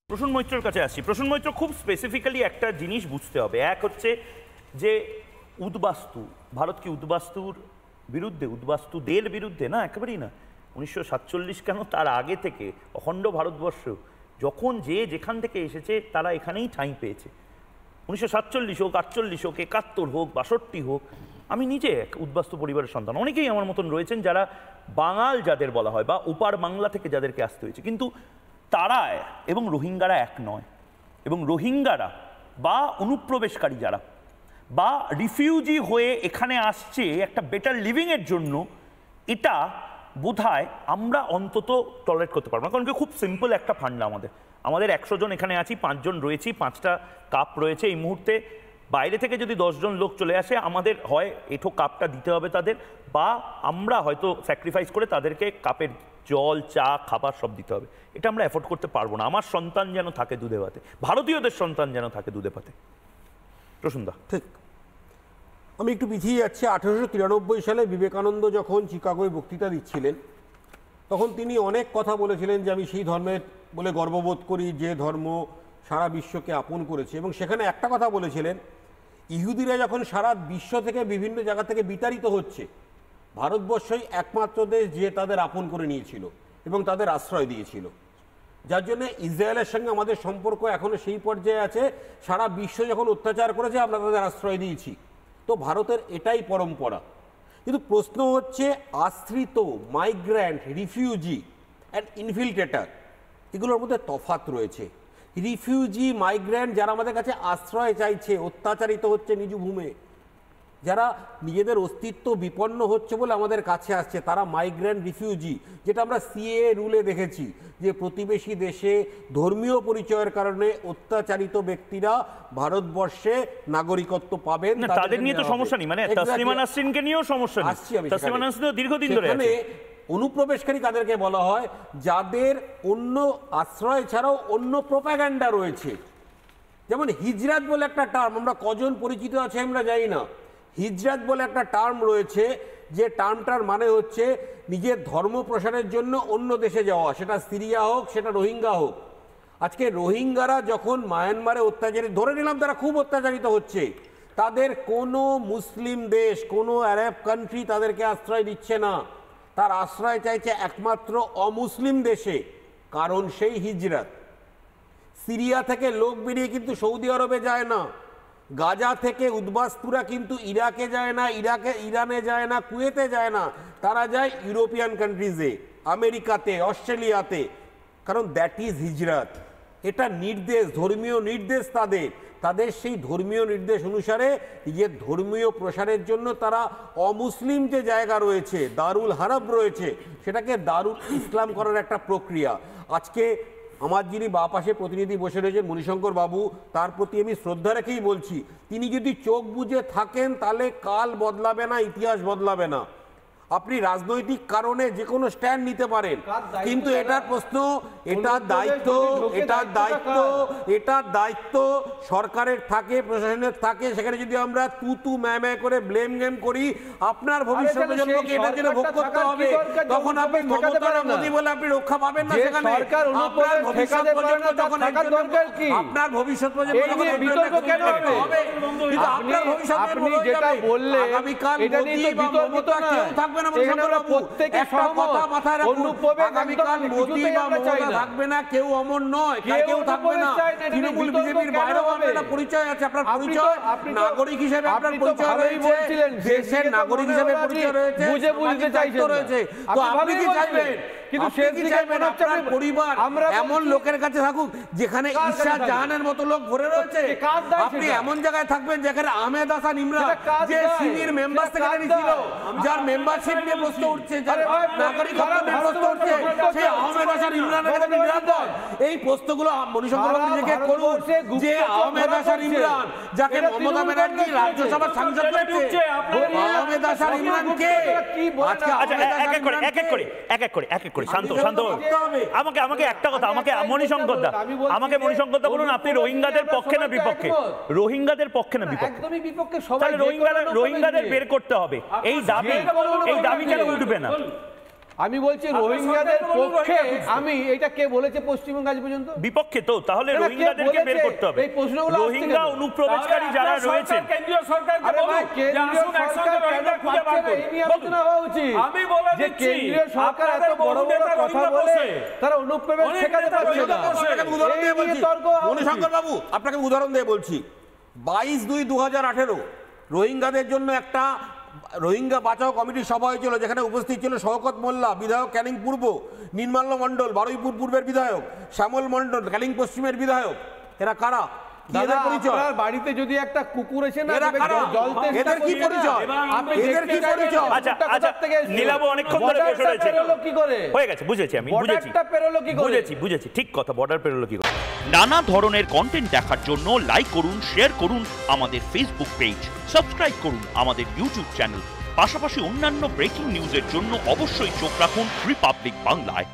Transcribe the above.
প্রসূন মৈত্রর কাছে আসছি। প্রসূন মৈত্র, খুব স্পেসিফিক্যালি একটা জিনিস বুঝতে হবে। এক হচ্ছে যে উদ্বাস্তু, ভারত কি উদ্বাস্তুর বিরুদ্ধে, উদ্বাস্তুদের বিরুদ্ধে? না, একেবারেই না। 1947 কেন, তার আগে থেকে অখণ্ড ভারতবর্ষ যখন যে যেখান থেকে এসেছে তারা এখানেই ঠাঁই পেয়েছে। 1947 হোক, 48 হোক, 71 হোক, 62 হোক। আমি নিজে এক উদ্বাস্তু পরিবারের সন্তান, অনেকেই আমার মতন রয়েছেন যারা বাঙাল যাদের বলা হয় বা ওপার বাংলা থেকে যাদেরকে আসতে হয়েছে। কিন্তু তারা এবং রোহিঙ্গারা এক নয়। এবং রোহিঙ্গারা বা অনুপ্রবেশকারী যারা বা রিফিউজি হয়ে এখানে আসছে একটা বেটার লিভিংয়ের জন্য, এটা বোধহয় আমরা অন্তত টলারেট করতে পারবো না। কারণ খুব সিম্পল একটা ফান্ডা, আমাদের 100 জন এখানে আছি, 5 জন রয়েছি, 5টা কাপ রয়েছে। এই মুহূর্তে বাইরে থেকে যদি 10 জন লোক চলে আসে, আমাদের হয় এঠো কাপটা দিতে হবে তাদের, বা আমরা হয়তো স্যাক্রিফাইস করে তাদেরকে কাপের জল, চা, খাবার সব দিতে হবে। এটা আমরা অ্যাফোর্ড করতে পারবো না। আমার সন্তান যেন থাকে দুধে ভাতে, ভারতীয়দের সন্তান যেন থাকে দুধে ভাতে। প্রসূনদা, ঠিক। আমি একটু পিছিয়ে যাচ্ছি। 1893 সালে বিবেকানন্দ যখন চিকাগোয় বক্তৃতা দিচ্ছিলেন, তখন তিনি অনেক কথা বলেছিলেন যে আমি সেই ধর্মের বলে গর্ববোধ করি যে ধর্ম সারা বিশ্বকে আপন করেছে। এবং সেখানে একটা কথা বলেছিলেন, ইহুদিরা যখন সারা বিশ্ব থেকে বিভিন্ন জায়গা থেকে বিতাড়িত হচ্ছে, ভারতবর্ষই একমাত্র দেশ যে তাদের আপন করে নিয়েছিল এবং তাদের আশ্রয় দিয়েছিল। যার জন্য ইসরায়েলের সঙ্গে আমাদের সম্পর্ক এখনও সেই পর্যায়ে আছে, সারা বিশ্ব যখন অত্যাচার করেছে আমরা তাদের আশ্রয় দিয়েছি। তো ভারতের এটাই পরম্পরা। কিন্তু প্রশ্ন হচ্ছে আশ্রিত, মাইগ্র্যান্ট, রিফিউজি অ্যান্ড ইনফিল্ট্রেটার, এগুলোর মধ্যে তফাৎ রয়েছে। রিফিউজি, মাইগ্র্যান্ট যারা আমাদের কাছে আশ্রয় চাইছে, অত্যাচারিত হচ্ছে নিজ ভূমে, যারা নিজেদের অস্তিত্ব বিপন্ন হচ্ছে বলে আমাদের কাছে আসছে, তারা মাইগ্রেন্ট, রিফিউজি। যেটা আমরা সিএএ রুলে দেখেছি যে প্রতিবেশী দেশে ধর্মীয় পরিচয়ের কারণে অত্যাচারিত ব্যক্তিরা ভারতবর্ষে নাগরিকত্ব পাবেন। তাদের নিয়ে তো সমস্যা নেই, মানে তাসলিমা নাসরিনকে নিয়েও সমস্যা নেই। আসছি আমি। তাসলিমা নাসরিন দীর্ঘদিন ধরে আছে। অনুপ্রবেশকারী কাদেরকে বলা হয়? যাদের অন্য আশ্রয় ছাড়াও অন্য প্রোপাগান্ডা রয়েছে। যেমন হিজরাত বলে একটা টার্ম, আমরা কজন পরিচিত আছে আমরা জানি না। হিজরাত বলে একটা টার্ম রয়েছে, যে টার্মটার মানে হচ্ছে নিজের ধর্ম প্রসারের জন্য অন্য দেশে যাওয়া, সেটা সিরিয়া হোক, সেটা রোহিঙ্গা হোক। আজকে রোহিঙ্গারা যখন মায়ানমারে অত্যাচারিত, ধরে নিলাম তারা খুব অত্যাচারিত হচ্ছে, তাদের কোনো মুসলিম দেশ, কোনো আরব কান্ট্রি তাদেরকে আশ্রয় দিচ্ছে না, তার আশ্রয় চাইছে একমাত্র অমুসলিম দেশে। কারণ সেই হিজরাত। সিরিয়া থেকে লোক বেরিয়ে কিন্তু সৌদি আরবে যায় না, গাজা থেকে উদ্বাস্তুরা কিন্তু ইরাকে যায় না, ইরানে যায় না, কুয়েতে যায় না, তারা যায় ইউরোপিয়ান কান্ট্রিজে, আমেরিকাতে, অস্ট্রেলিয়াতে। কারণ দ্যাট ইজ হিজরাত। এটা নির্দেশ, ধর্মীয় নির্দেশ তাদের সেই ধর্মীয় নির্দেশ অনুসারে নিজের ধর্মীয় প্রসারের জন্য তারা অমুসলিম যে জায়গা রয়েছে, দারুল হারব রয়েছে, সেটাকে দারুল ইসলাম করার একটা প্রক্রিয়া। আজকে আমার যিনি বাঁ পাশে প্রতিনিধি বসে রয়েছেন মণিশঙ্কর বাবু, তার প্রতি আমি শ্রদ্ধা রেখেই বলছি, তিনি যদি চোখ বুজে থাকেন তাহলে কাল বদলাবে না, ইতিহাস বদলাবে না। আপনি রাজনৈতিক কারণে যে কোনো স্ট্যান্ড নিতে পারেন, কিন্তু এটার প্রশ্ন, এটার দায়িত্ব সরকারের থাকে, প্রশাসনের থাকে। সেখানে যদি আমরা তু ম্যা করে ব্লেম গেম করি, আপনার ভবিষ্যৎ প্রজন্মকে এটার জন্য ভোগ করতে হবে। তখন আপনি মমতা মোদী বলে আপনি রক্ষা পাবেন না। সেখানে আপনার ভবিষ্যৎ প্রজন্ম যখন আপনার ভবিষ্যৎ প্রজন্ম যখন হবে, কিন্তু আপনার ভবিষ্যৎ প্রজন্ম যেটা বললে আগামীকাল মোদী বা মমতা কেউ থাকবে না। থাকবে না, কেউ অমর নয়, কেউ থাকবে না। তৃণমূল বিজেপির বাইরেও আপনার পরিচয় আছে, আপনার পরিচয় নাগরিক হিসেবে, আপনার পরিচয় রয়েছে, দেশের নাগরিক হিসেবে পরিচয় রয়েছে, রয়েছে। তো আপনি কি চাইবেন? কিন্তু আপনার পরিবার এমন লোকের কাছে থাকুক যেখানে ঈশা জাহানের মতো লোক ভরে রয়েছে? আপনি এমন জায়গায় থাকবেন যেখানে আহমেদ হাসান ইমরান, যে সিনিয়র মেম্বার সেক্রেটারি ছিল, যার মেম্বারশিপ নিয়ে প্রশ্ন উঠছে, যার নাগরিকত্ব নিয়ে প্রশ্ন উঠছে, সেই আহমেদ হাসান ইমরানের কাছে নিরাপদ? এই প্রশ্নগুলো মণিশঙ্কর বাবু নিজেকে করুন, যে আহমেদ হাসান ইমরান যাকে মমতা ব্যানার্জি রাজ্যসভার সাংসদ করেছে, আহমেদ হাসান ইমরান কে? এক এক করে শান্ত আমাকে একটা কথা, মণিশঙ্কর দা বলুন, আপনি রোহিঙ্গাদের পক্ষে না বিপক্ষে? রোহিঙ্গাদের পক্ষে না বিপক্ষে? একদমই বিপক্ষে। রোহিঙ্গাদের বের করতে হবে, এই দাবি কেন উঠবে না? আমি বলছি রোহিঙ্গাদের পক্ষে, আমি এটা কে বলেছে পশ্চিমবঙ্গ আজ পর্যন্ত? বিপক্ষে তো, তাহলে না, কে রোহিঙ্গাদেরকে বের বলেছে? করতে হবে। এই প্রশ্নগুলো আসছে রোহিঙ্গা কেন? অনুপ্রবেশকারী যারা রয়েছেন, কেন্দ্রীয় সরকারকে আরে ভাই, বলুন যে কেন্দ্রীয় আসুন সরকার একসঙ্গে কেন রোহিঙ্গা খুঁজে বার পাচ্ছে না? করুন। এই নিয়ে আলোচনা হওয়া উচিত। আমি বলে যে দিচ্ছি, কেন্দ্রীয় সরকার এত আপনাদের বড় বহু বড় নেতা কথা রোহিঙ্গা বলে বসে। তারা অনুপ্রবেশ অনেক ঠেকাতে নেতা পারছে রোহিঙ্গা না। বসে। আপনাকে উদাহরণ এই দিয়ে নিয়ে বলছি, তর্ক হওয়া উচিত। মণিশঙ্কর বাবু আপনাকে উদাহরণ দিয়ে বলছি, 22/2/2018 রোহিঙ্গাদের জন্য একটা রোহিঙ্গা বাঁচাও কমিটির সভা হয়েছিল, যেখানে উপস্থিত ছিল শওকত মোল্লা, বিধায়ক ক্যানিং পূর্ব, নির্মাল্য মণ্ডল বারুইপুর পূর্বের বিধায়ক, শ্যামল মণ্ডল ক্যানিং পশ্চিমের বিধায়ক। এরা কারা? কি দাদা, এদের পরিচয়? আপনার বাড়িতে যদি একটা কুকুর এসে না এরা দেখবে, কারা? জল তেষ্টা এদের কি করছে না, পরিচয়? আপনি এদের দেখতে কি চাইবেন পরিচয়? আচ্ছা কুকুরটা আচ্ছা, কোথা থেকে এসেছে? নীলাভ অনেকক্ষণ ধরে বসে বর্ডারটা রয়েছে। পেরোলো কি করে? হয়ে গেছে, বুঝেছি, আমি বুঝেছি, বর্ডারটা পেরোলো কি করে? বুঝেছি, ঠিক কথা, বর্ডার পেরোলো কি করে। নানা ধরনের কন্টেন্ট দেখার জন্য লাইক করুন, শেয়ার করুন আমাদের ফেসবুক পেজ, সাবস্ক্রাইব করুন আমাদের ইউটিউব চ্যানেল। পাশাপাশি অন্যান্য ব্রেকিং নিউজের জন্য অবশ্যই চোখ রাখুন রিপাবলিক বাংলায়।